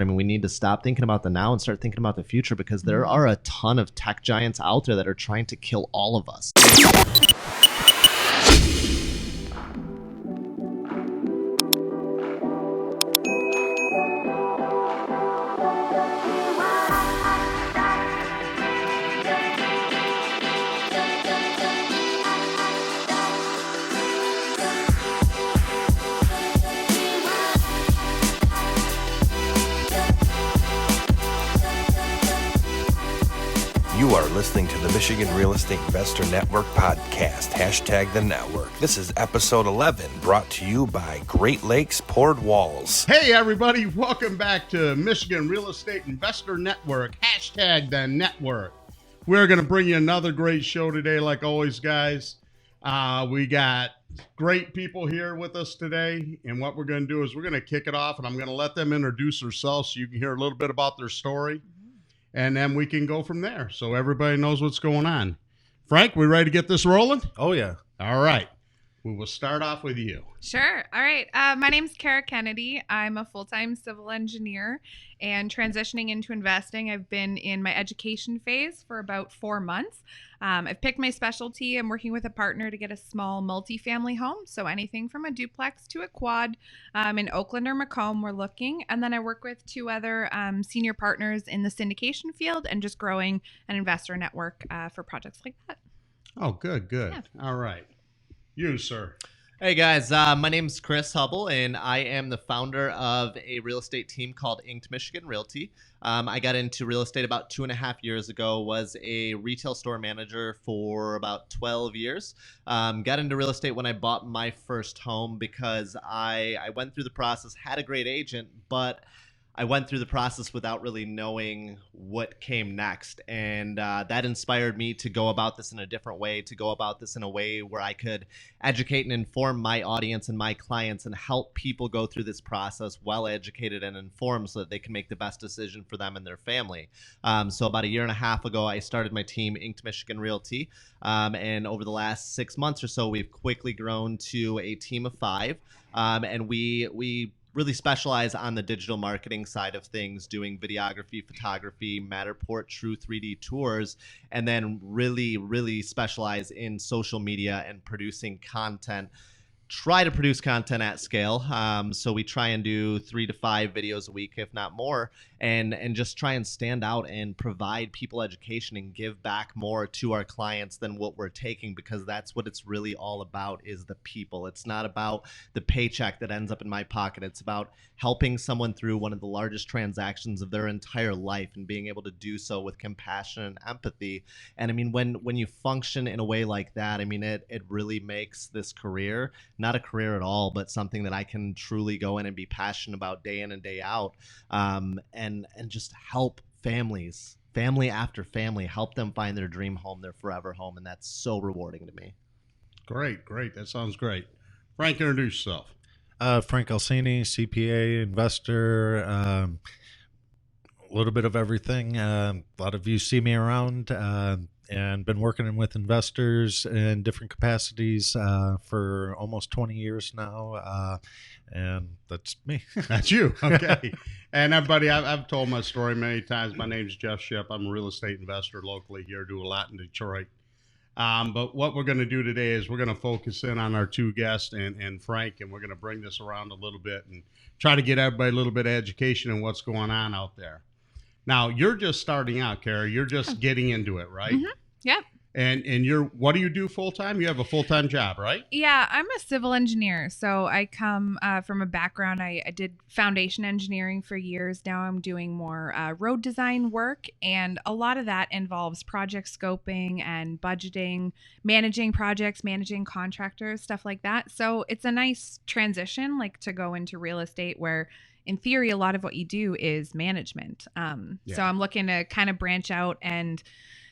I mean, we need to stop thinking about the now and start thinking about the future, because there are a ton of tech giants out there that are trying to kill all of us. You are listening to the Michigan Real Estate Investor Network podcast, hashtag the network. This is episode 11, brought to you by greatlakespouredwalls. Hey everybody, welcome back to Michigan Real Estate Investor Network, hashtag the network. We're going to bring you another great show today, like always, guys. We got great people here with us today, and what we're going to do is we're going to kick it off, and I'm going to let them introduce themselves so you can hear a little bit about their story. And then we can go from there so everybody knows what's going on. Frank, we ready to get this rolling? Oh, yeah. All right. We will start off with you. Sure. All right. My name's Cara Kennedy. I'm a full-time civil engineer and transitioning into investing. I've been in my education phase for about 4 months. I've picked my specialty. I'm working with a partner to get a small multifamily home. So anything from a duplex to a quad in Oakland or Macomb, we're looking. And then I work with 2 other senior partners in the syndication field and just growing an investor network for projects like that. Oh, good. Yeah. All right. You, sir. Hey guys, my name's Chris Hubel, and I am the founder of a real estate team called Inked Michigan Realty. I got into real estate about 2.5 years ago, was a retail store manager for about 12 years. Got into real estate when I bought my first home because I went through the process, had a great agent, but I went through the process without really knowing what came next. And that inspired me to go about this in a different way, to go about this in a way where I could educate and inform my audience and my clients and help people go through this process well educated and informed so that they can make the best decision for them and their family. So about 1.5 years ago, I started my team, Inked Michigan Realty. And over the last 6 months or so, we've quickly grown to a team of 5. And we really specialize on the digital marketing side of things, doing videography, photography, Matterport, true 3D tours, and then really specialize in social media and producing content. Try to produce content at scale. So we try and do 3 to 5 videos a week, if not more, and just try and stand out and provide people education and give back more to our clients than what we're taking, because that's what it's really all about, is the people. It's not about the paycheck that ends up in my pocket. It's about helping someone through one of the largest transactions of their entire life and being able to do so with compassion and empathy. And I mean, when you function in a way like that, I mean, it really makes this career not a career at all, but something that I can truly go in and be passionate about day in and day out, and just help families, family after family, help them find their dream home, their forever home, and that's so rewarding to me. Great. That sounds great. Frank, introduce yourself. Frank Alcini, CPA, investor, a little bit of everything. A lot of you see me around, and been working with investors in different capacities for almost 20 years now. And that's me. That's you. Okay. And everybody, I've told my story many times. My name's Jeff Shipp. I'm a real estate investor locally here, do a lot in Detroit. But what we're going to do today is we're going to focus in on our 2 guests and Frank, and we're going to bring this around a little bit and try to get everybody a little bit of education on what's going on out there. Now, you're just starting out, Cara. You're just getting into it, right? Mm-hmm. Yep. And what do you do full time? You have a full time job, right? Yeah, I'm a civil engineer. So I come from a background. I did foundation engineering for years. Now I'm doing more road design work. And a lot of that involves project scoping and budgeting, managing projects, managing contractors, stuff like that. So it's a nice transition, like to go into real estate where in theory, a lot of what you do is management. So I'm looking to kind of branch out, and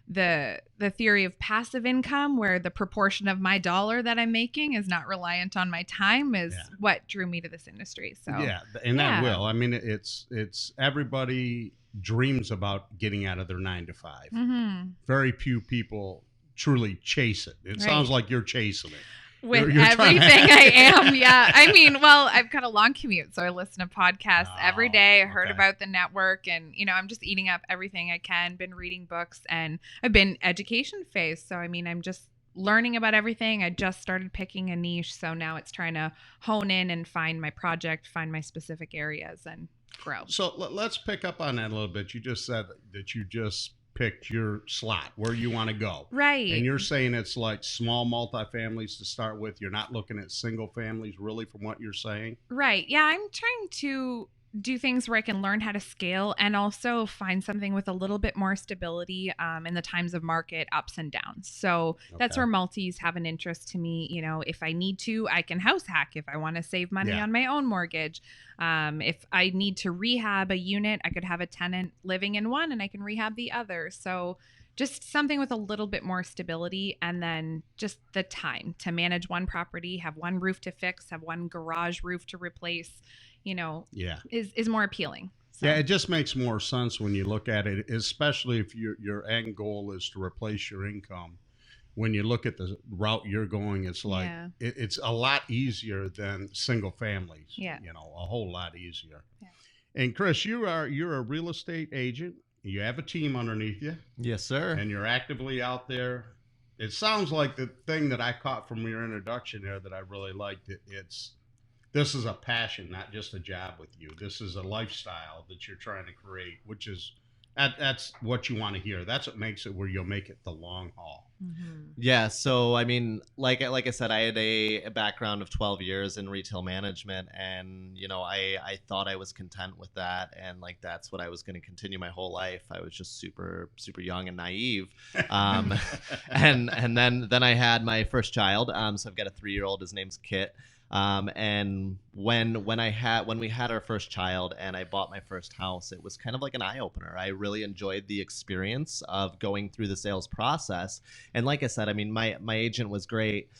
the theory of passive income, where the proportion of my dollar that I'm making is not reliant on my time, is what drew me to this industry. So that will. I mean, it's everybody dreams about getting out of their 9 to 5. Mm-hmm. Very few people truly chase it. It sounds like you're chasing it. with You're trying to- everything I am. Yeah. I mean, well, I've got a long commute, so I listen to podcasts every day. I heard okay. about the network, and, I'm just eating up everything I can, been reading books, and I've been education phase. So, I mean, I'm just learning about everything. I just started picking a niche. So now it's trying to hone in and find my project, find my specific areas, and grow. So let's pick up on that a little bit. You just said that you just picked your slot where you want to go. Right. And you're saying it's like small multifamilies to start with. You're not looking at single families really from what you're saying. Right. Yeah. I'm trying to do things where I can learn how to scale and also find something with a little bit more stability in the times of market ups and downs. So that's Okay. where multis have an interest to me. If I need to, I can house hack if I want to save money Yeah. on my own mortgage. If I need to rehab a unit, I could have a tenant living in one and I can rehab the other. So just something with a little bit more stability, and then just the time to manage one property, have one roof to fix, have one garage roof to replace, Yeah. is more appealing. So. Yeah, it just makes more sense when you look at it, especially if your end goal is to replace your income. When you look at the route you're going, it's like Yeah. it's a lot easier than single families. Yeah. A whole lot easier. Yeah. And Chris, you're a real estate agent. You have a team underneath you, Yes, sir. and you're actively out there. It sounds like the thing that I caught from your introduction there that I really liked. This is a passion, not just a job with you. This is a lifestyle that you're trying to create, which is that's what you want to hear. That's what makes it where you'll make it the long haul. Mm-hmm. Yeah, so I mean, like I said, I had a background of 12 years in retail management, and I thought I was content with that, and like that's what I was going to continue my whole life. I was just super young and naive, and then I had my first child. So I've got a 3-year-old. His name's Kit. And when we had our first child and I bought my first house, it was kind of like an eye opener. I really enjoyed the experience of going through the sales process. And like I said, I mean, my agent was great,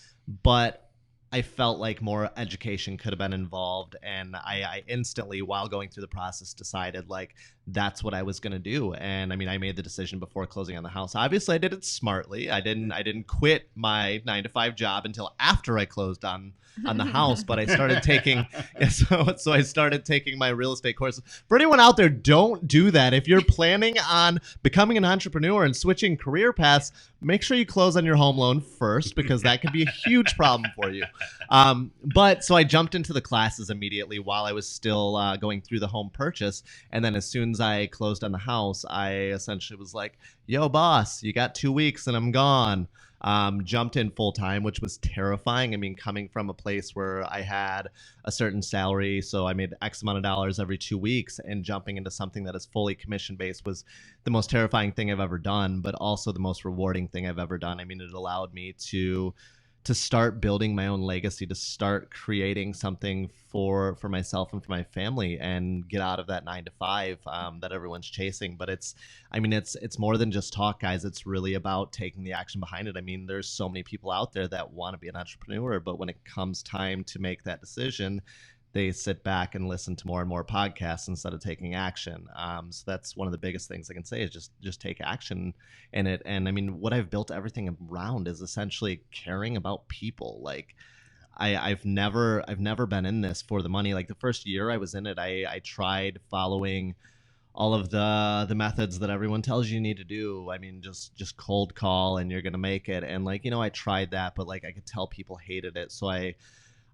but I felt like more education could have been involved. And I instantly, while going through the process, decided like that's what I was going to do. And I mean, I made the decision before closing on the house. Obviously, I did it smartly. I didn't quit my 9-to-5 job until after I closed on the house, but I started taking so I started taking my real estate courses. For anyone out there, don't do that. If you're planning on becoming an entrepreneur and switching career paths, make sure you close on your home loan first, because that could be a huge problem for you. But so I jumped into the classes immediately while I was still going through the home purchase. And then as soon as I closed on the house, I essentially was like, yo, boss, you got 2 weeks and I'm gone. Jumped in full time, which was terrifying. I mean, coming from a place where I had a certain salary, so I made X amount of dollars every 2 weeks, and jumping into something that is fully commission based was the most terrifying thing I've ever done, but also the most rewarding thing I've ever done. I mean, it allowed me to start building my own legacy, to start creating something for myself and for my family, and get out of that 9-to-5 that everyone's chasing. But it's more than just talk, guys. It's really about taking the action behind it. I mean, there's so many people out there that want to be an entrepreneur, but when it comes time to make that decision, they sit back and listen to more and more podcasts instead of taking action. So that's one of the biggest things I can say is just take action in it. And I mean, what I've built everything around is essentially caring about people. Like I've never been in this for the money. Like the first year I was in it, I tried following all of the methods that everyone tells you need to do. I mean, just cold call and you're going to make it. And like, I tried that, but like I could tell people hated it. So I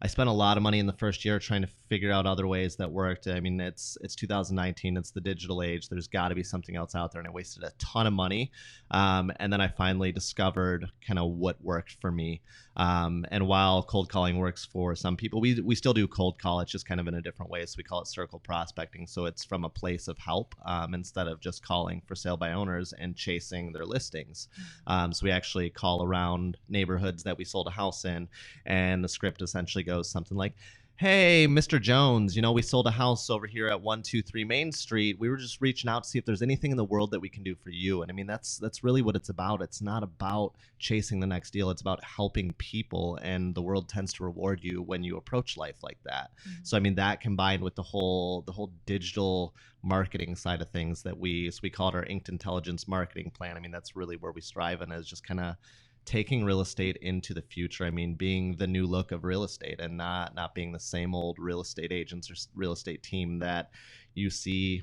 spent a lot of money in the first year trying to figure out other ways that worked. I mean, it's 2019. It's the digital age. There's got to be something else out there. And I wasted a ton of money. And then I finally discovered kind of what worked for me. And while cold calling works for some people, we still do cold call. It's just kind of in a different way. So we call it circle prospecting. So it's from a place of help instead of just calling for sale by owners and chasing their listings. So we actually call around neighborhoods that we sold a house in. And the script essentially goes something like, hey, Mr. Jones, we sold a house over here at 123 Main Street. We were just reaching out to see if there's anything in the world that we can do for you. And I mean, that's really what it's about. It's not about chasing the next deal. It's about helping people. And the world tends to reward you when you approach life like that. Mm-hmm. So, I mean, that combined with the whole digital marketing side of things that we call it our Inked Intelligence marketing plan. I mean, that's really where we strive in, is just kind of taking real estate into the future. I mean, being the new look of real estate and not being the same old real estate agents or real estate team that you see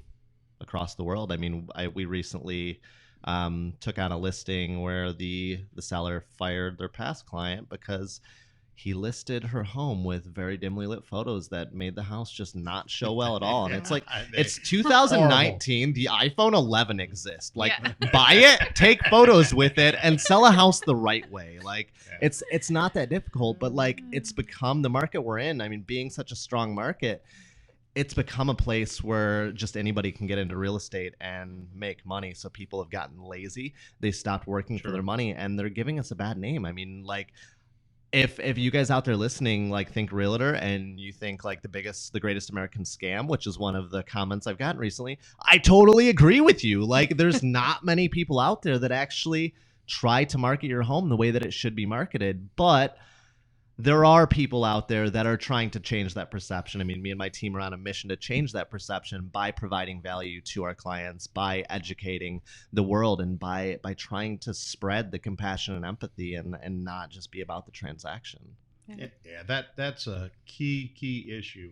across the world. I mean, we recently took on a listing where the seller fired their past client because he listed her home with very dimly lit photos that made the house just not show well at all. And it's like, it's 2019. The iPhone 11 exists. Like, buy it, take photos with it, and sell a house the right way. Like, it's not that difficult, but like, it's become the market we're in. I mean, being such a strong market, it's become a place where just anybody can get into real estate and make money. So people have gotten lazy. They stopped working for their money, and they're giving us a bad name. I mean, like, if you guys out there listening, like, think realtor and you think like the greatest American scam, which is one of the comments I've gotten recently, I totally agree with you. Like, there's not many people out there that actually try to market your home the way that it should be marketed. But there are people out there that are trying to change that perception. I mean, me and my team are on a mission to change that perception by providing value to our clients, by educating the world, and by trying to spread the compassion and empathy and not just be about the transaction. Yeah, that's a key issue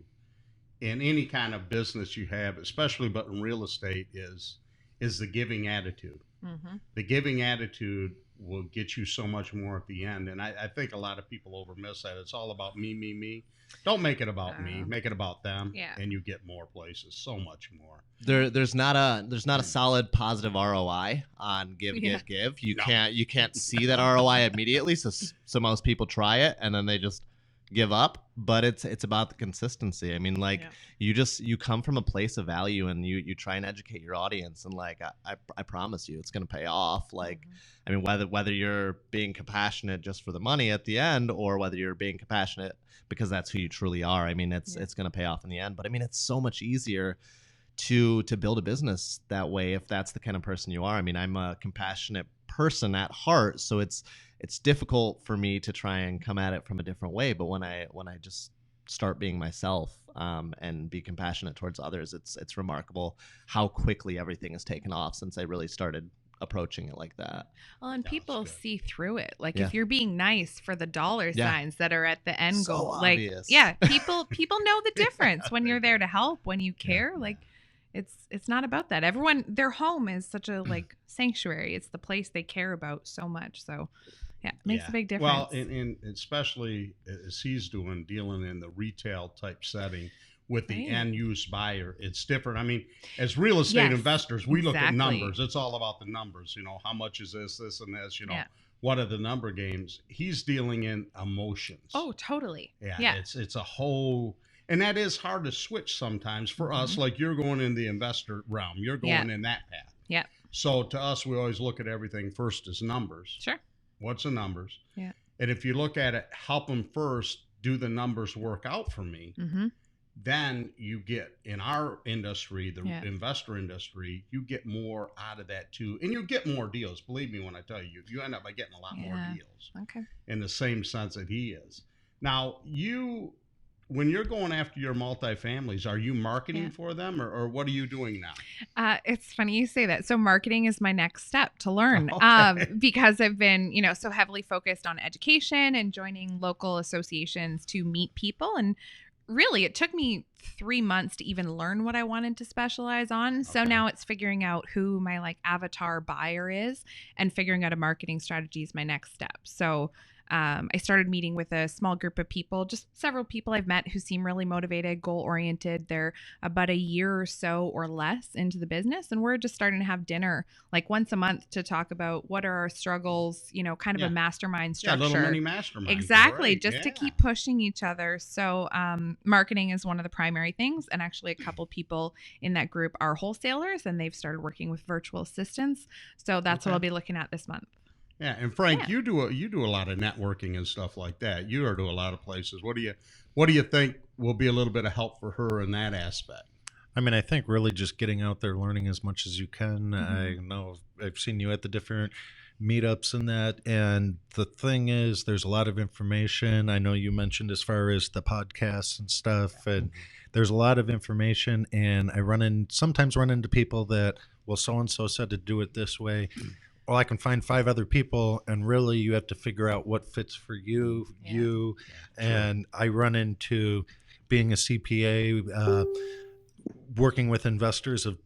in any kind of business you have, especially but in real estate, is the giving attitude. Mm-hmm. The giving attitude will get you so much more at the end. And I think a lot of people overmiss that. It's all about me. Don't make it about me. Make it about them. Yeah. And you get more places, so much more. There's not a solid positive ROI on give. You can't see that ROI immediately. So most people try it and then they just give up. But it's about the consistency. I mean, like, you come from a place of value and you try and educate your audience, and like I promise you it's gonna pay off. Like, I mean, whether you're being compassionate just for the money at the end, or whether you're being compassionate because that's who you truly are, I mean, it's gonna pay off in the end. But I mean, it's so much easier to build a business that way if that's the kind of person you are. I mean, I'm a compassionate person at heart, so it's difficult for me to try and come at it from a different way. But when I just start being myself and be compassionate towards others, it's remarkable how quickly everything has taken off since I really started approaching it like that. Well, and people see through it. Like, if you're being nice for the dollar signs that are at the end goal, obvious. Like, people know the difference when you're there to help, when you care. Like, it's not about that. Everyone, their home is such a like sanctuary. It's the place they care about so much. So it makes a big difference. Well, and especially as he's dealing in the retail type setting with the end use buyer, it's different. I mean, as real estate investors, we look at numbers. It's all about the numbers. You know, how much is this, and this, you know, what are the number games? He's dealing in emotions. Oh, totally. Yeah. It's a whole, and that is hard to switch sometimes for us. Like, you're going in the investor realm. You're going in that path. Yeah. So to us, we always look at everything first as numbers. Sure. What's the numbers? Yeah. And if you look at it, help them first, do the numbers work out for me? Mm-hmm. Then you get, in our industry, the investor industry, you get more out of that too. And you get more deals. Believe me when I tell you, you end up by getting a lot more deals. Okay. In the same sense that he is. Now, when you're going after your multifamilies, are you marketing for them, or what are you doing now? It's funny you say that. So marketing is my next step to learn because I've been, so heavily focused on education and joining local associations to meet people. And really, it took me 3 months to even learn what I wanted to specialize on. So now it's figuring out who my like avatar buyer is and figuring out a marketing strategy is my next step. So I started meeting with a small group of people, just several people I've met who seem really motivated, goal-oriented. They're about a year or so or less into the business. And we're just starting to have dinner like once a month to talk about what are our struggles, kind of a mastermind structure. A little mini mastermind. Exactly. Just to keep pushing each other. So marketing is one of the primary things. And actually a couple people in that group are wholesalers and they've started working with virtual assistants. So that's what I'll be looking at this month. Yeah, and Frank, you do a lot of networking and stuff like that. You are to a lot of places. What do you think will be a little bit of help for her in that aspect? I mean, I think really just getting out there, learning as much as you can. Mm-hmm. I know I've seen you at the different meetups and that. And the thing is, there's a lot of information. I know you mentioned as far as the podcasts and stuff, and there's a lot of information. And I sometimes run into people that, well, so-and-so said to do it this way. well, I can find 5 other people, and really you have to figure out what fits for you, and I run into being a CPA, working with investors of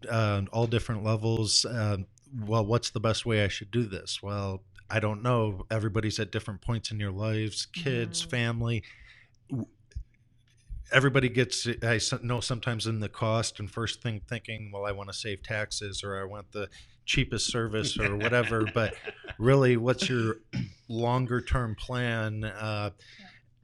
all different levels. Well, what's the best way I should do this? Well, I don't know. Everybody's at different points in your lives, kids, family. Everybody gets, I know sometimes in the cost and first thing thinking, well, I want to save taxes or I want the cheapest service or whatever. But really, what's your longer term plan?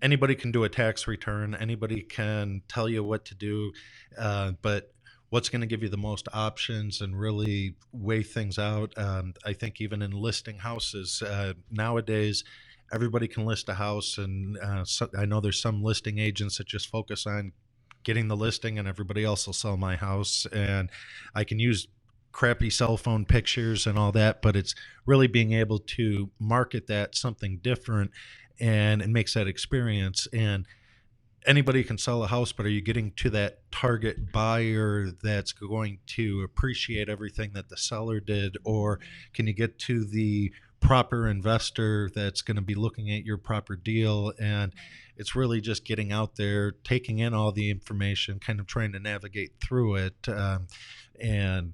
Anybody can do a tax return. Anybody can tell you what to do. But what's going to give you the most options and really weigh things out? I think even in listing houses nowadays, everybody can list a house, and I know there's some listing agents that just focus on getting the listing and everybody else will sell my house, and I can use crappy cell phone pictures and all that, but it's really being able to market that something different, and it makes that experience. And anybody can sell a house, but are you getting to that target buyer that's going to appreciate everything that the seller did, or can you get to the proper investor that's going to be looking at your proper deal? And it's really just getting out there, taking in all the information, kind of trying to navigate through it. And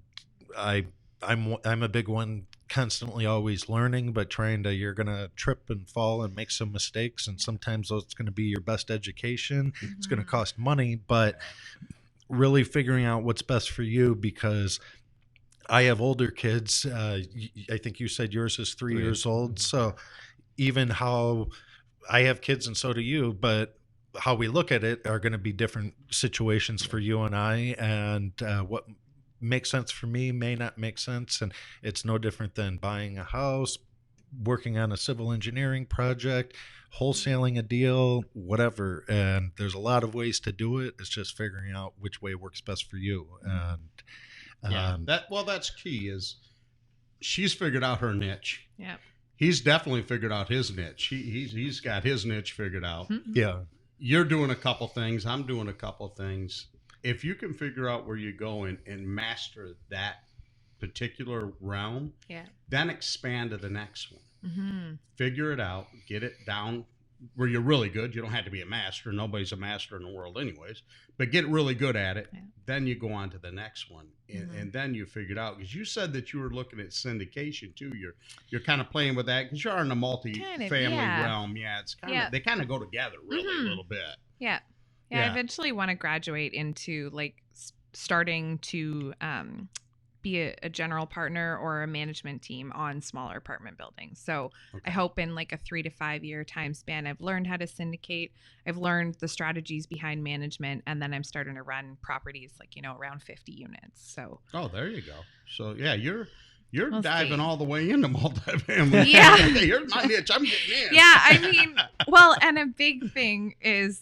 I'm a big one, constantly always learning, but you're going to trip and fall and make some mistakes. And sometimes it's going to be your best education. It's going to cost money, but really figuring out what's best for you, because I have older kids. I think you said yours is 3 years old. So even how I have kids and so do you, but how we look at it are going to be different situations for you and I, and what makes sense for me may not make sense. And it's no different than buying a house, working on a civil engineering project, wholesaling a deal, whatever. And there's a lot of ways to do it. It's just figuring out which way works best for you. And that's key. Is she's figured out her niche. Yeah. He's definitely figured out his niche. He's got his niche figured out. Yeah. You're doing a couple things. I'm doing a couple things. If you can figure out where you're going and master that particular realm, then expand to the next one. Figure it out. Get it down where you're really good. You don't have to be a master. Nobody's a master in the world anyways. But get really good at it. Then you go on to the next one. And then you figure it out. Because you said that you were looking at syndication too. You're kind of playing with that because you're in a multi-family realm. Yeah, it's kind of they kind of go together really a little bit. Yeah. I eventually want to graduate into like starting to be a general partner or a management team on smaller apartment buildings. So I hope in like a 3 to 5 year time span, I've learned how to syndicate. I've learned the strategies behind management, and then I'm starting to run properties like, around 50 units. So there you go. So yeah, you're diving all the way into multifamily. Yeah. Here's my niche. I'm getting in. Yeah, I mean, well, and a big thing is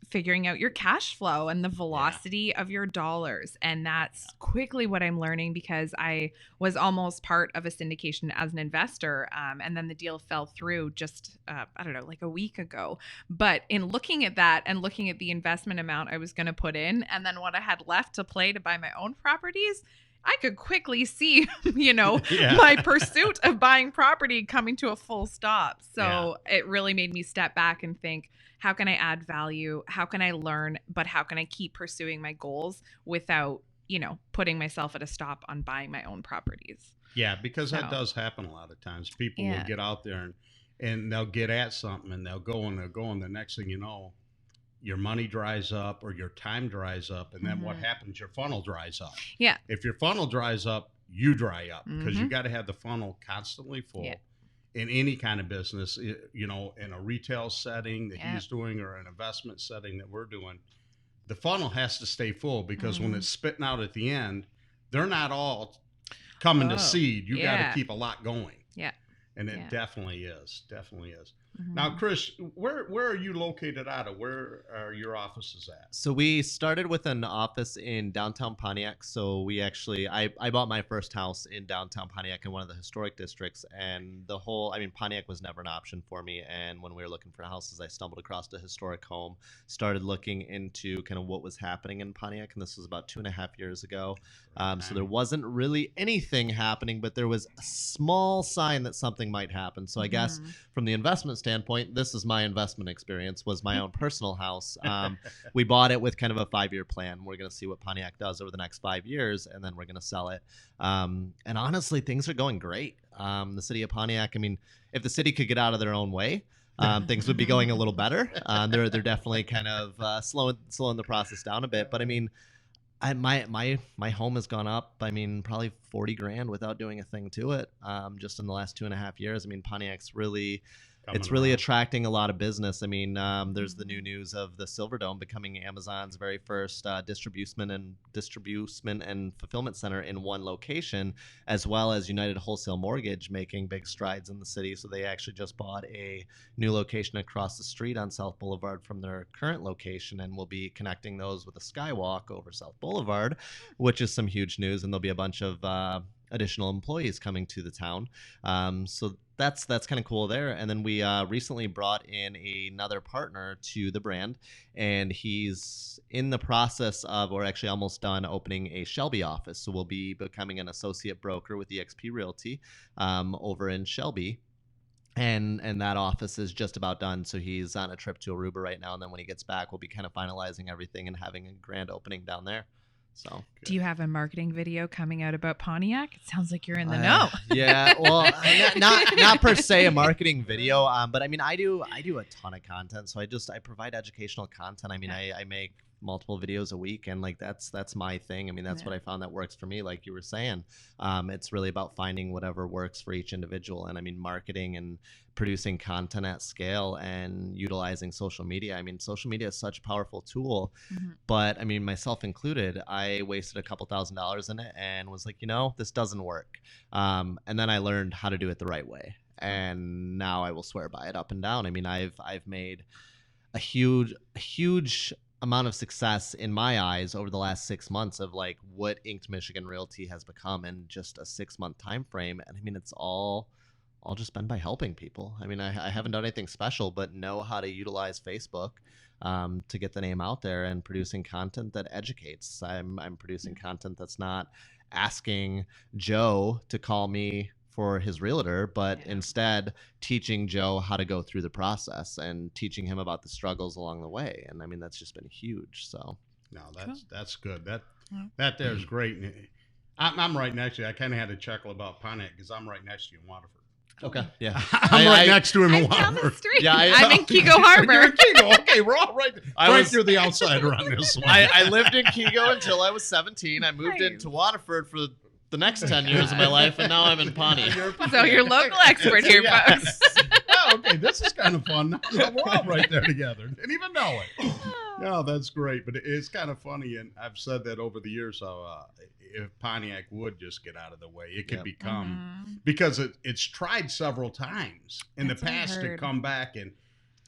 figuring out your cash flow and the velocity of your dollars. And that's quickly what I'm learning, because I was almost part of a syndication as an investor. And then the deal fell through just, I don't know, like a week ago. But in looking at that and looking at the investment amount I was going to put in, and then what I had left to play to buy my own properties, I could quickly see, my pursuit of buying property coming to a full stop. So it really made me step back and think, how can I add value? How can I learn? But how can I keep pursuing my goals without, putting myself at a stop on buying my own properties? Yeah, because that does happen a lot of times. People will get out there and they'll get at something and they'll go and the next thing you know, your money dries up or your time dries up. And then what happens? Your funnel dries up. Yeah. If your funnel dries up, you dry up, because you got to have the funnel constantly full. Yeah. In any kind of business, in a retail setting that he's doing or an investment setting that we're doing, the funnel has to stay full, because when it's spitting out at the end, they're not all coming to seed. You got to keep a lot going. Yeah. And it definitely is. Now, Chris, where are you located out of? Where are your offices at? So we started with an office in downtown Pontiac. So we actually, I bought my first house in downtown Pontiac in one of the historic districts, and Pontiac was never an option for me. And when we were looking for houses, I stumbled across a historic home, started looking into kind of what was happening in Pontiac, and this was about 2.5 years ago. So there wasn't really anything happening, but there was a small sign that something might happen. So I guess from the investment standpoint, this is my investment experience, was my own personal house. We bought it with kind of a 5-year plan. We're going to see what Pontiac does over the next 5 years, and then we're going to sell it. And honestly, things are going great. The city of Pontiac, if the city could get out of their own way, things would be going a little better. They're definitely kind of slowing the process down a bit. But my home has gone up, probably 40 grand without doing a thing to it, just in the last 2.5 years. Pontiac's really attracting a lot of business. There's the new news of the Silverdome becoming Amazon's very first distribution and fulfillment center in one location, as well as United Wholesale Mortgage making big strides in the city. So they actually just bought a new location across the street on South Boulevard from their current location, and will be connecting those with a skywalk over South Boulevard, which is some huge news. And there'll be a bunch of additional employees coming to the town. So that's kind of cool there. And then we recently brought in another partner to the brand, and he's in the process of, or actually almost done, opening a Shelby office. So we'll be becoming an associate broker with eXp Realty over in Shelby. And that office is just about done. So he's on a trip to Aruba right now. And then when he gets back, we'll be kind of finalizing everything and having a grand opening down there. So, do you have a marketing video coming out about Pontiac? It sounds like you're in the know. Yeah, well, not per se a marketing video, but I do a ton of content. So I provide educational content. I make multiple videos a week, and that's my thing. That's what I found that works for me. Like you were saying, it's really about finding whatever works for each individual. And marketing and producing content at scale and utilizing social media. Social media is such a powerful tool, but myself included, I wasted a couple $1,000s in it and was like, this doesn't work. And then I learned how to do it the right way, and now I will swear by it up and down. I've made a huge amount of success in my eyes over the last 6 months of what Inked Michigan Realty has become in just a 6-month time frame. And it's all just been by helping people. I haven't done anything special, but know how to utilize Facebook to get the name out there, and producing content that educates. I'm producing content that's not asking Joe to call me for his realtor, but instead teaching Joe how to go through the process and teaching him about the struggles along the way. And that's just been huge. So no, that's good. That there's great. I'm right next to you. I kind of had to chuckle about Pontiac because I'm right next to you in Waterford. Okay, yeah. I'm right next to him in I'm down the Waterford. street. Yeah, I'm in Kego Harbor. You're in Kego. Okay, we're all right. You're the outsider on this one. I lived in Kego until I was 17. I moved into Waterford for the next 10 years of my life, and now I'm in Pawnee. So you're local expert here, folks. Oh, okay, this is kind of fun. We're all right there together. Didn't even know it. No, that's great, but it's kind of funny, and I've said that over the years, how if Pontiac would just get out of the way, it could become, because it's tried several times in the past to come back, and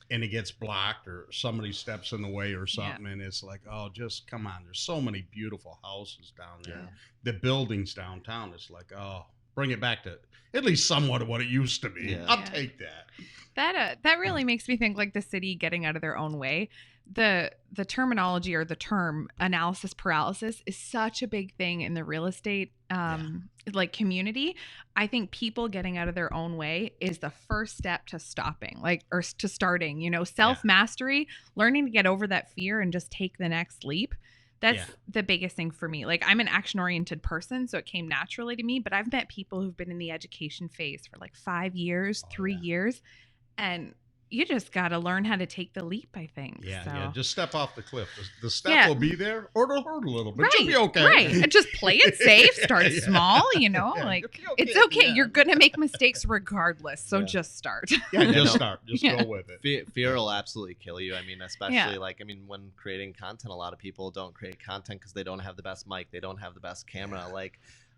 it gets blocked, or somebody steps in the way or something, and it's like, oh, just come on. There's so many beautiful houses down there. Yeah. The buildings downtown, it's like, oh, bring it back to at least somewhat of what it used to be. Yeah. I'll take that. That really makes me think like the city getting out of their own way. The terminology, or the term analysis paralysis, is such a big thing in the real estate community. I think people getting out of their own way is the first step to stopping, or to starting, self-mastery, learning to get over that fear and just take the next leap. That's the biggest thing for me. I'm an action-oriented person, so it came naturally to me, but I've met people who've been in the education phase for 5 years, 3 years, and you just got to learn how to take the leap, I think. Yeah. Just step off the cliff. The step will be there, or it'll hurt a little, but you'll be okay. Right. And just play it safe. Start small, it's okay. Yeah. You're going to make mistakes regardless. So just start. Yeah, just start. Just go with it. Fear will absolutely kill you. Especially when creating content, a lot of people don't create content because they don't have the best mic. They don't have the best camera.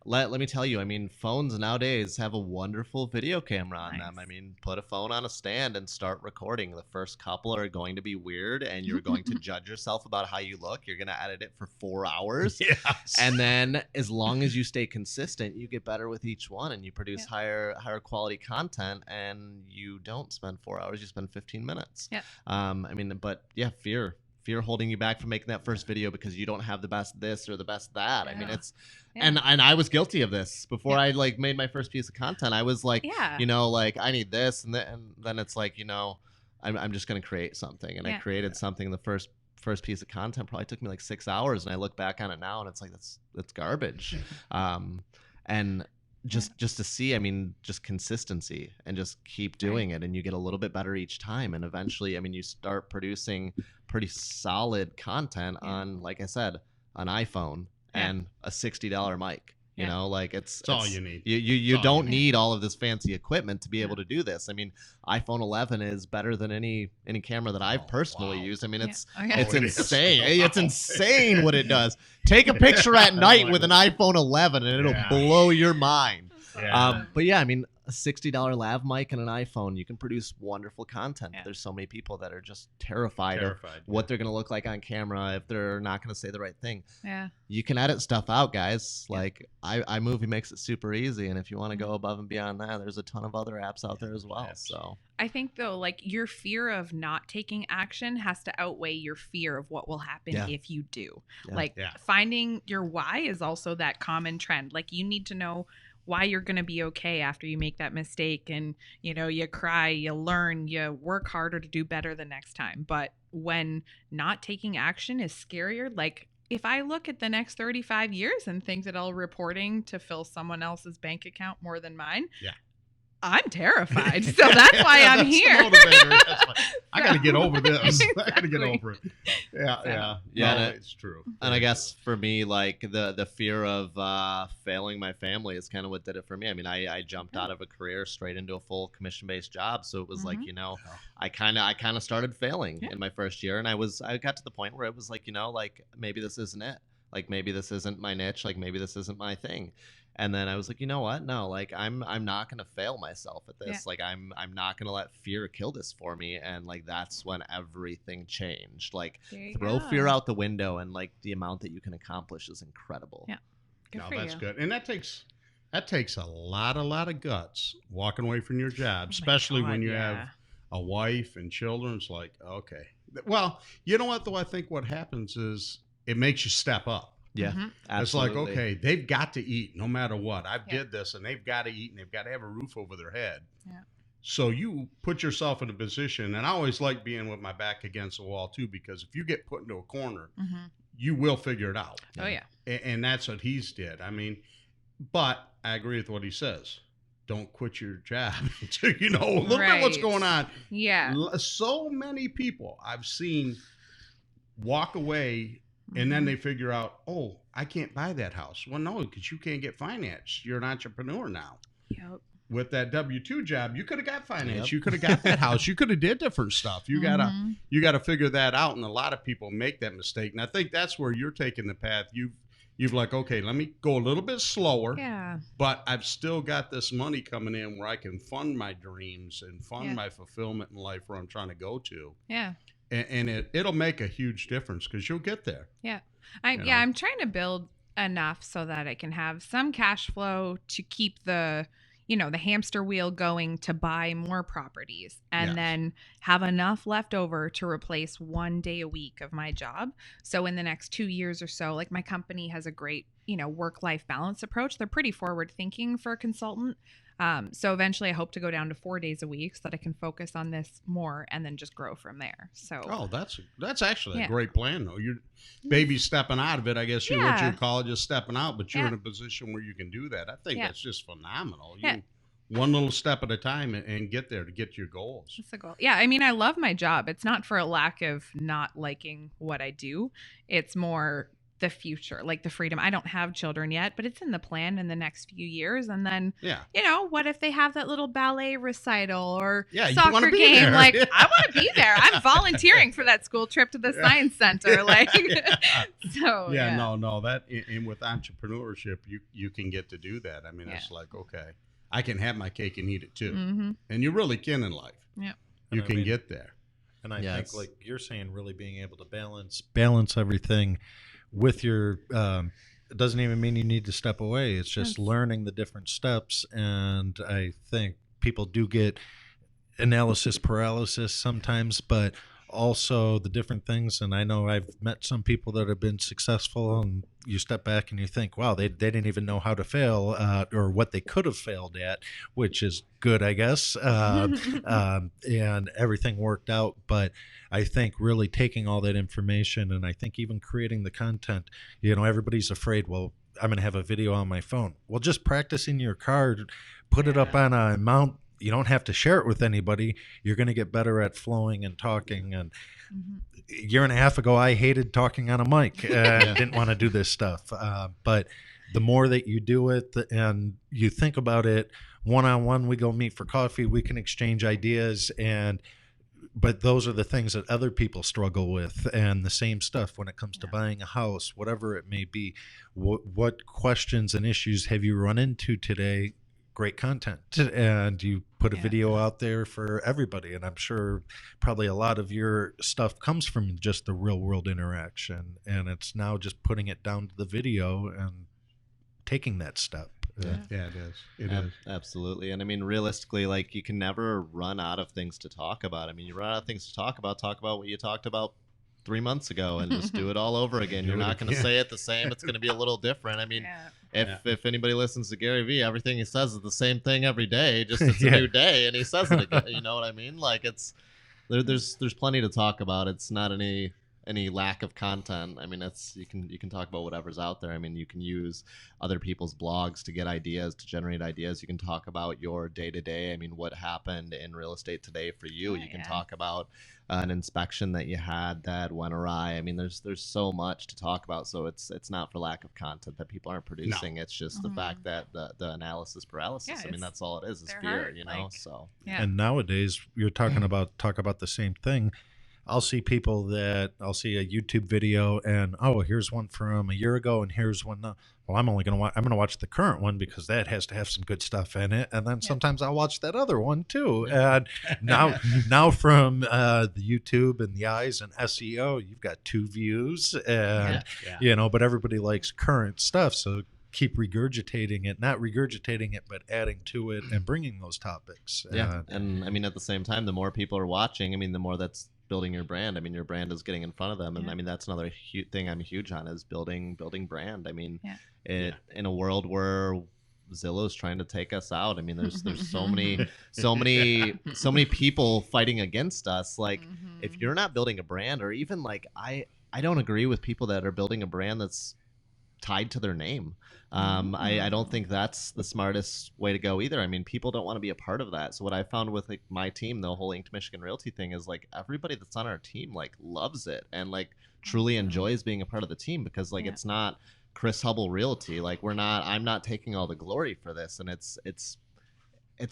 let me tell you, I mean, phones nowadays have a wonderful video camera on them. I mean, put a phone on a stand and start recording. The first couple are going to be weird, and you're going to judge yourself about how you look. You're going to edit it for 4 hours. Yes. And then as long as you stay consistent, you get better with each one, and you produce higher quality content, and you don't spend 4 hours, you spend 15 minutes. Yeah. I mean, but yeah, fear holding you back from making that first video because you don't have the best this or the best that. I mean, it's and I was guilty of this before I like made my first piece of content. I was like, you know, like I need this, and then it's like, you know, I'm just gonna create something, and I created something. The first piece of content probably took me like 6 hours, and I look back on it now, and it's like that's garbage. And just to see, I mean, just consistency and just keep doing it, and you get a little bit better each time, and eventually, I mean, you start producing pretty solid content on, like I said, an iPhone and a $60 mic. You know, like it's all you need. You don't need all of this fancy equipment to be able to do this. I mean, iPhone 11 is better than any camera that I've personally used. I mean, it's insane. It's insane what it does. Take a picture at night with an iPhone 11 and it'll blow your mind. But yeah, I mean, a $60 lav mic and an iPhone, you can produce wonderful content. There's so many people that are just terrified of what they're going to look like on camera if they're not going to say the right thing. Yeah. You can edit stuff out, guys. Like iMovie makes it super easy. And if you want to go above and beyond that, there's a ton of other apps out there as well. So I think though, like your fear of not taking action has to outweigh your fear of what will happen if you do. Like finding your why is also that common trend. Like you need to know why you're going to be okay after you make that mistake, and you know, you cry, you learn, you work harder to do better the next time. But when not taking action is scarier, like if I look at the next 35 years and think that I'll reporting to fill someone else's bank account more than mine, I'm terrified. So that's why I'm here. I got to get over this. I got to get over it. Yeah. No, it's true. And I guess for me, like the fear of failing my family is kind of what did it for me. I mean, I jumped out of a career straight into a full commission-based job. So it was like, you know, I kind of started failing in my first year. And I got to the point where it was like, you know, like maybe this isn't it. Like maybe this isn't my niche. Like maybe this isn't my thing. And then I was like, you know what? No, like I'm not gonna fail myself at this. Like I'm not gonna let fear kill this for me. And like that's when everything changed. Like throw fear out the window, and like the amount that you can accomplish is incredible. Yeah. That's good. And that takes a lot of guts walking away from your job, especially when you have a wife and children. It's like, okay. Well, you know what though? I think what happens is it makes you step up. Yeah, It's like, okay, they've got to eat no matter what. I've did this, and they've got to eat, and they've got to have a roof over their head. Yeah. So you put yourself in a position, and I always like being with my back against the wall too, because if you get put into a corner, you will figure it out. Oh yeah. And that's what he's did. I mean, but I agree with what he says. Don't quit your job until you know a little bit what's going on. Yeah. So many people I've seen walk away. And then they figure out, oh, I can't buy that house. Well, no, because you can't get finance. You're an entrepreneur now. Yep. With that W-2 job, you could have got finance. You could have got that house. You could have did different stuff. You gotta figure that out. And a lot of people make that mistake. And I think that's where you're taking the path. You've like, okay, let me go a little bit slower. Yeah. But I've still got this money coming in where I can fund my dreams and fund my fulfillment in life where I'm trying to go to. Yeah. And it'll make a huge difference because you'll get there. Yeah. I'm trying to build enough so that I can have some cash flow to keep the hamster wheel going to buy more properties, and then have enough left over to replace 1 day a week of my job. So in the next 2 years or so, like my company has a great, work-life balance approach. They're pretty forward thinking for a consultant. So eventually I hope to go down to 4 days a week so that I can focus on this more and then just grow from there. So that's actually a great plan though. You're baby stepping out of it, I guess what you call it, just stepping out, but you're in a position where you can do that. I think that's just phenomenal. One little step at a time and get there to get your goals. That's the goal. Yeah, I mean, I love my job. It's not for a lack of not liking what I do. It's more the future, like the freedom. I don't have children yet, but it's in the plan in the next few years. And then, what if they have that little ballet recital or soccer game? There. Like, I want to be there. I'm volunteering for that school trip to the science center. Like, so no, that and with entrepreneurship, you can get to do that. I mean, it's like, okay, I can have my cake and eat it too, and you really can in life. Yeah, you can get there. And I think, like you're saying, really being able to balance everything with your it doesn't even mean you need to step away. It's just learning the different steps. And I think people do get analysis paralysis sometimes, but also the different things. And I know I've met some people that have been successful, and you step back and you think, wow, they didn't even know how to fail or what they could have failed at, which is good, I guess. And everything worked out. But I think really taking all that information, and I think even creating the content, everybody's afraid, well, I'm going to have a video on my phone. Well, just practice in your car, put it up on a mount. You don't have to share it with anybody. You're going to get better at flowing and talking. And a year and a half ago, I hated talking on a mic and didn't want to do this stuff. But the more that you do it and you think about it one-on-one, we go meet for coffee, we can exchange ideas. But those are the things that other people struggle with, and the same stuff when it comes to buying a house, whatever it may be. What questions and issues have you run into today? Great content, and you put a video out there for everybody. And I'm sure probably a lot of your stuff comes from just the real world interaction, and it's now just putting it down to the video and taking that step. It is. It is. Absolutely. And I mean, realistically, like, you can never run out of things to talk about. I mean, you run out of things to talk about what you talked about 3 months ago and just do it all over again. You're not going to say it the same. It's going to be a little different. I mean, if anybody listens to Gary Vee, everything he says is the same thing every day, just it's a new day, and he says it again. You know what I mean? Like, it's there's plenty to talk about. It's not any lack of content. I mean, it's you can talk about whatever's out there. I mean, you can use other people's blogs to get ideas, to generate ideas. You can talk about your day-to-day. I mean, what happened in real estate today for you. You can talk about an inspection that you had that went awry. I mean, there's so much to talk about. So it's not for lack of content that people aren't producing. No. It's just the fact that the analysis paralysis. I mean, that's all it is fear, so. Yeah. And nowadays you're talk about the same thing. I'll see people that I'll see a YouTube video and, here's one from a year ago and here's one now. Well, I'm going to watch the current one because that has to have some good stuff in it. And then sometimes I'll watch that other one too. And now from the YouTube and the eyes and SEO, you've got 2 views and, but everybody likes current stuff. So keep regurgitating it, not regurgitating it, but adding to it and bringing those topics. And I mean, at the same time, the more people are watching, I mean, the more that's building your brand. I mean, your brand is getting in front of them. And I mean, that's another thing I'm huge on is building brand. I mean, in a world where Zillow's trying to take us out. I mean, there's so many people fighting against us. Like, if you're not building a brand, or even like, I don't agree with people that are building a brand that's tied to their name. I don't think that's the smartest way to go either. I mean, people don't want to be a part of that. So what I found with like my team, the whole Inked Michigan Realty thing, is like everybody that's on our team like loves it and like truly enjoys being a part of the team, because like it's not Chris Hubel Realty. Like I'm not taking all the glory for this, and it's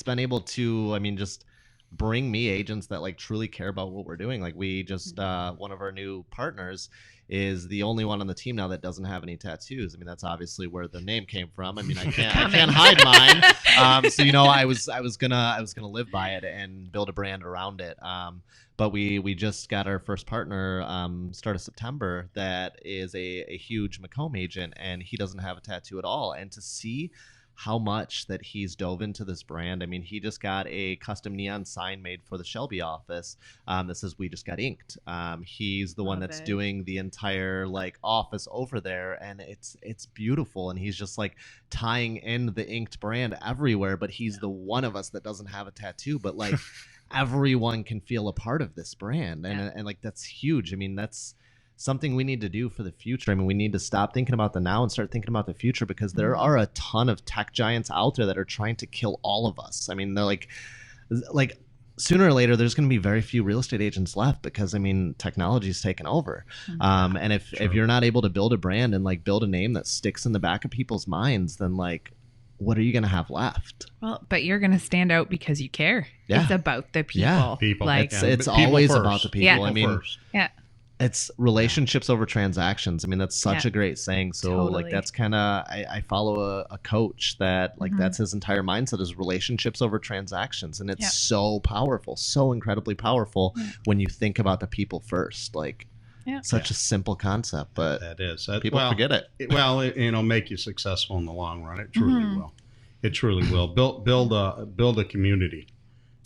been able to, I mean, just bring me agents that like truly care about what we're doing. Like we just one of our new partners is the only one on the team now that doesn't have any tattoos. I mean, that's obviously where the name came from. I mean, I can't hide mine. So I was gonna live by it and build a brand around it. But we just got our first partner start of September that is a huge Macomb agent, and he doesn't have a tattoo at all. And to see how much that he's dove into this brand. I mean, he just got a custom neon sign made for the Shelby office that says "We just got inked." He's the one that's doing the entire like office over there, and it's beautiful. And he's just like tying in the inked brand everywhere. But he's the one of us that doesn't have a tattoo. But like everyone can feel a part of this brand, and like that's huge. I mean, that's something we need to do for the future. I mean, we need to stop thinking about the now and start thinking about the future, because there are a ton of tech giants out there that are trying to kill all of us. I mean, they're like sooner or later there's going to be very few real estate agents left because I mean technology's taken over. And if you're not able to build a brand and like build a name that sticks in the back of people's minds, then like what are you going to have left? Well, but you're going to stand out because you care. Yeah. It's about the people. Yeah. People. Like, It's People always first. about the people. Yeah. I mean, First. yeah. it's relationships over transactions. I mean, that's such Yeah. a great saying. So like, Totally. that's kind of, I follow a coach that like, that's his entire mindset is relationships over transactions. And it's Yeah. so powerful, so incredibly powerful when you think about the people first, like such a simple concept, but That is. people forget it. It'll make you successful in the long run. It truly will. It truly will. Build a community,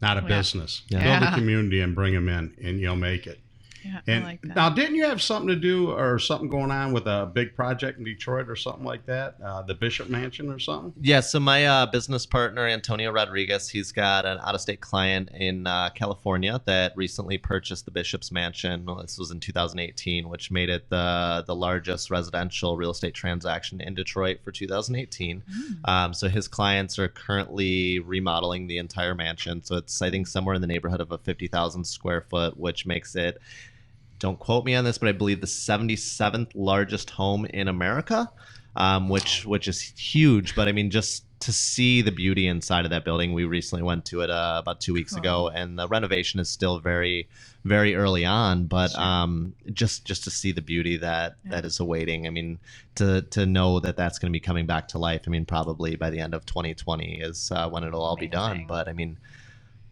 not a business. Yeah. Build a community and bring them in, and you'll make it. Yeah, And I like that. now, didn't you have something to do or something going on with a big project in Detroit or something like that? The Bishop Mansion or something? Yeah, so my business partner, Antonio Rodriguez, he's got an out-of-state client in California that recently purchased the Bishop's Mansion. Well, this was in 2018, which made it the largest residential real estate transaction in Detroit for 2018. So his clients are currently remodeling the entire mansion. So it's, I think, somewhere in the neighborhood of a 50,000 square foot, which makes it, don't quote me on this, but I believe the 77th largest home in America, which is huge. But I mean, just to see the beauty inside of that building, we recently went to it about 2 weeks ago, and the renovation is still very, very early on. But just to see the beauty that is awaiting. I mean, to know that that's going to be coming back to life. I mean, probably by the end of 2020 is when it'll all be done. But I mean,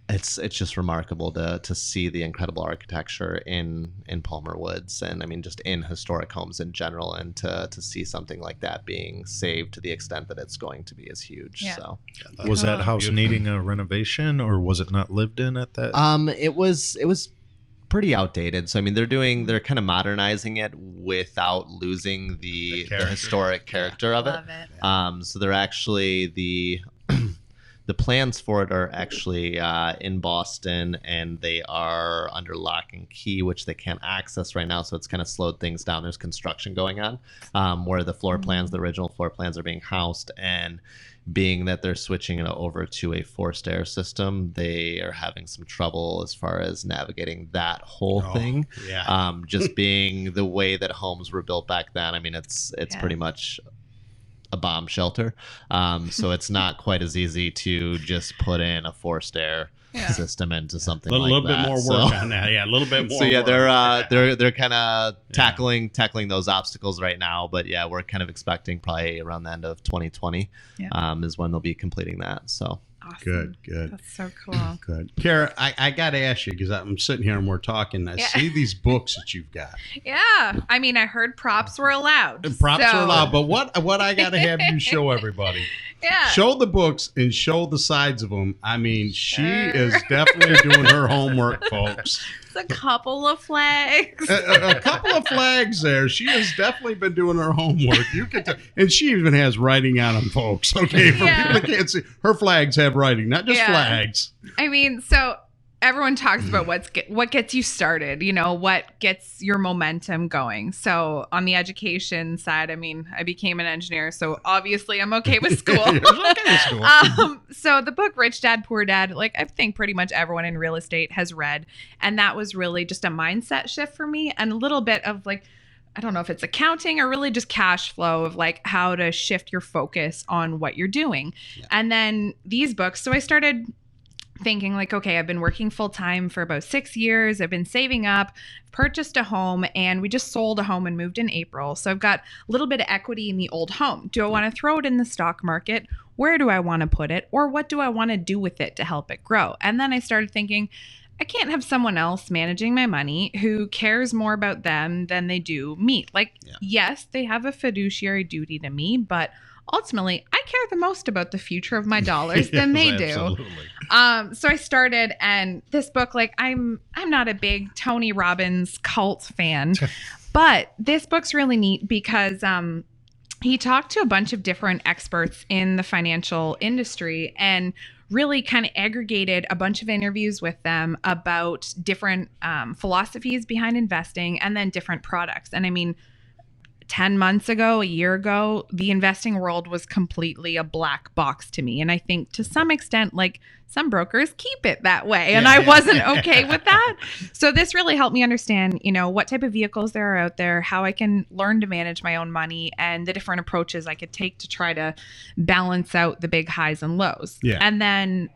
it's just remarkable to see the incredible architecture in Palmer Woods, and I mean just in historic homes in general, and to see something like that being saved to the extent that it's going to be is huge. Yeah. So Was that house needing a renovation, or was it not lived in at that? it was pretty outdated. So I mean they're kind of modernizing it without losing the historic character of it. Love it. So they're actually the plans for it are actually in Boston, and they are under lock and key, which they can't access right now. So it's kind of slowed things down. There's construction going on where the floor plans, the original floor plans, are being housed. And being that they're switching it over to a forced air system, they are having some trouble as far as navigating that whole thing. Yeah. Just being the way that homes were built back then. I mean, it's pretty much a bomb shelter, so it's not quite as easy to just put in a forced air system into something A like little that. bit more work on that. Yeah, a little bit more. So yeah, work. they're kind of tackling those obstacles right now. But yeah, we're kind of expecting probably around the end of 2020 is when they'll be completing that. So Awesome. Good. That's so cool. Good. Kara, I got to ask you, because I'm sitting here and we're talking. I see these books that you've got. Yeah. I mean, I heard props were allowed. And props so- are allowed, but what I got to have you show everybody. Yeah. Show the books and show the sides of them. I mean, she is definitely doing her homework, folks. It's a couple of flags. A couple of flags there. She has definitely been doing her homework. You can tell, and she even has writing on them, folks. Okay, for people that can't see, her flags have writing, not just flags. I mean, so everyone talks about what gets you started, what gets your momentum going. So on the education side, I mean, I became an engineer, so obviously I'm okay with school. You're okay with school. So the book Rich Dad Poor Dad, like I think pretty much everyone in real estate has read, and that was really just a mindset shift for me, and a little bit of like, I don't know if it's accounting or really just cash flow of like how to shift your focus on what you're doing. Yeah. And then these books, so I started thinking like, okay, I've been working full time for about 6 years. I've been saving up, purchased a home, and we just sold a home and moved in April. So I've got a little bit of equity in the old home. Do I want to throw it in the stock market? Where do I want to put it? Or what do I want to do with it to help it grow? And then I started thinking, I can't have someone else managing my money who cares more about them than they do me. Like, yes, they have a fiduciary duty to me, but ultimately, I care the most about the future of my dollars than they do. So I started, and this book, like I'm not a big Tony Robbins cult fan, but this book's really neat because he talked to a bunch of different experts in the financial industry and really kind of aggregated a bunch of interviews with them about different philosophies behind investing and then different products. And I mean, 10 months ago, a year ago, the investing world was completely a black box to me. And I think to some extent, like some brokers keep it that way. And I wasn't okay with that. So this really helped me understand, what type of vehicles there are out there, how I can learn to manage my own money, and the different approaches I could take to try to balance out the big highs and lows. Yeah. And then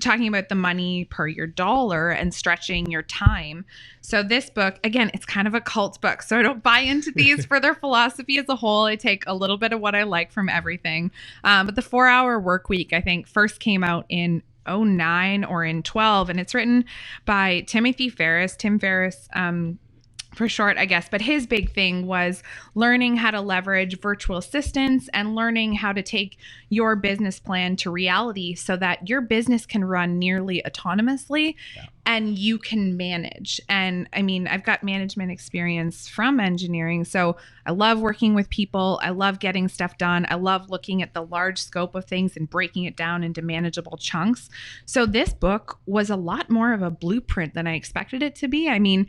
talking about the money per your dollar and stretching your time. So this book, again, it's kind of a cult book. So I don't buy into these for their philosophy as a whole. I take a little bit of what I like from everything. But the 4-Hour Work Week, I think, first came out in 2009 or in 2012, and it's written by Tim Ferriss, for short, I guess. But his big thing was learning how to leverage virtual assistants and learning how to take your business plan to reality so that your business can run nearly autonomously and you can manage. And I mean, I've got management experience from engineering, so I love working with people. I love getting stuff done. I love looking at the large scope of things and breaking it down into manageable chunks. So this book was a lot more of a blueprint than I expected it to be. I mean,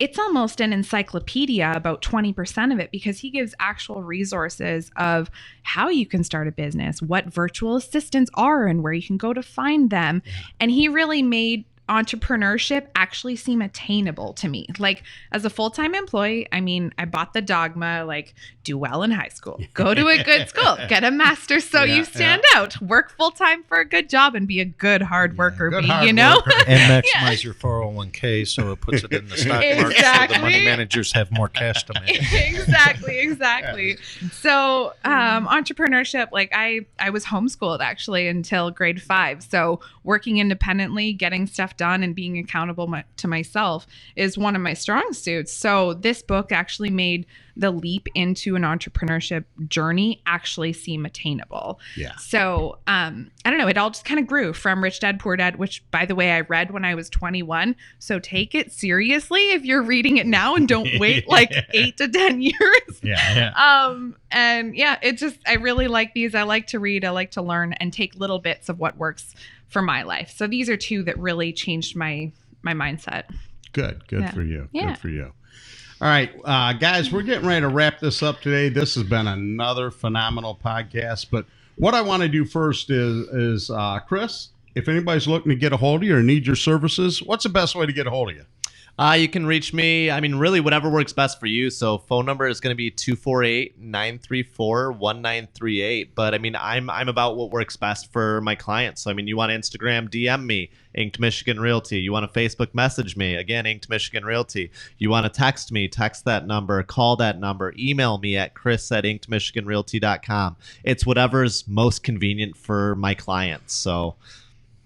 it's almost an encyclopedia, about 20% of it, because he gives actual resources of how you can start a business, what virtual assistants are and where you can go to find them. Yeah. And he really made entrepreneurship actually seem attainable to me. Like, as a full-time employee, I mean, I bought the dogma, like, do well in high school, go to a good school, get a master's so you stand out, work full-time for a good job, and be a good hard worker, worker. And maximize your 401k so it puts it in the stock market so the money managers have more cash to manage. Exactly. So entrepreneurship, like I was homeschooled actually until grade 5. So working independently, getting stuff done, and being accountable to myself is one of my strong suits. So this book actually made the leap into an entrepreneurship journey actually seem attainable. Yeah. So I don't know, it all just kind of grew from Rich Dad Poor Dad, which, by the way, I read when I was 21. So take it seriously if you're reading it now and don't wait like 8 to 10 years. And yeah, it just, I really like these. I like to read, I like to learn and take little bits of what works for my life. So these are two that really changed my mindset. Good for you. Good for you. All right, guys, we're getting ready to wrap this up today. This has been another phenomenal podcast. But what I want to do first is Chris, if anybody's looking to get a hold of you or need your services, what's the best way to get a hold of you? You can reach me, I mean, really whatever works best for you. So phone number is going to be 248-934-1938. But I mean, I'm about what works best for my clients. So I mean, you want to Instagram, DM me, Inked Michigan Realty. You want to Facebook message me, again, Inked Michigan Realty. You want to text me, text that number, call that number, email me at chris@inkedmichiganrealty.com. It's whatever's most convenient for my clients. So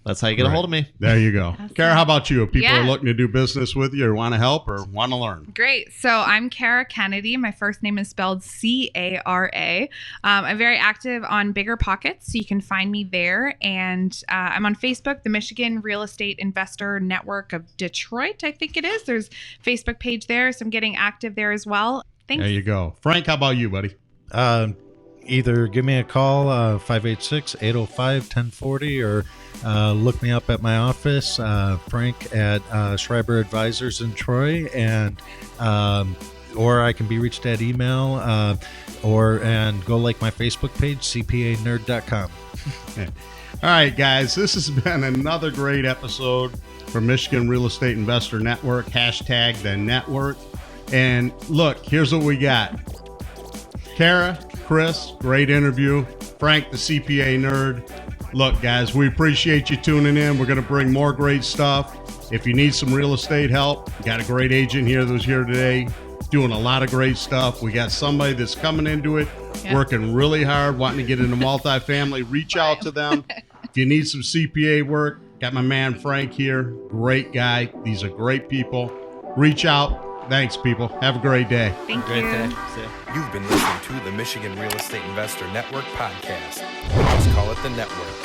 that's how you get a hold of me. There you go. Awesome. Cara, how about you? If people are looking to do business with you or want to help or want to learn? Great. So I'm Cara Kennedy. My first name is spelled Cara. I'm very active on Bigger Pockets, so you can find me there. And I'm on Facebook, the Michigan Real Estate Investor Network of Detroit, I think it is. There's a Facebook page there, so I'm getting active there as well. Thanks. There you go. Frank, how about you, buddy? Either give me a call, 586-805-1040, or look me up at my office, Frank at Schreiber Advisors in Troy, and or I can be reached at email, and go like my Facebook page, cpanerd.com. All right, guys, this has been another great episode from Michigan Real Estate Investor Network, hashtag the network. And look, here's what we got. Cara, Chris, great interview. Frank, the CPA nerd. Look, guys, we appreciate you tuning in. We're going to bring more great stuff. If you need some real estate help, we got a great agent here that was here today doing a lot of great stuff. We got somebody that's coming into it, working really hard, wanting to get into multifamily. Reach out to them. If you need some CPA work, got my man Frank here. Great guy. These are great people. Reach out. Thanks, people. Have a great day. Thank you. Great day. See ya. You've been listening to the Michigan Real Estate Investor Network podcast. Just call it the network.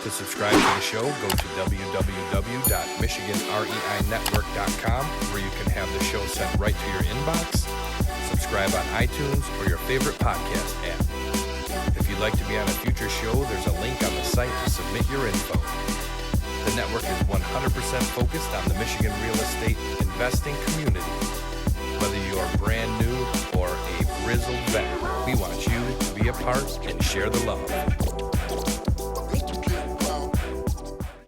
To subscribe to the show, go to www.michiganreinetwork.com, where you can have the show sent right to your inbox. Subscribe on iTunes or your favorite podcast app. If you'd like to be on a future show, there's a link on the site to submit your info. The network is 100% focused on the Michigan real estate investing community. Whether you are brand new or a grizzled vet. We want you to be a part and share the love.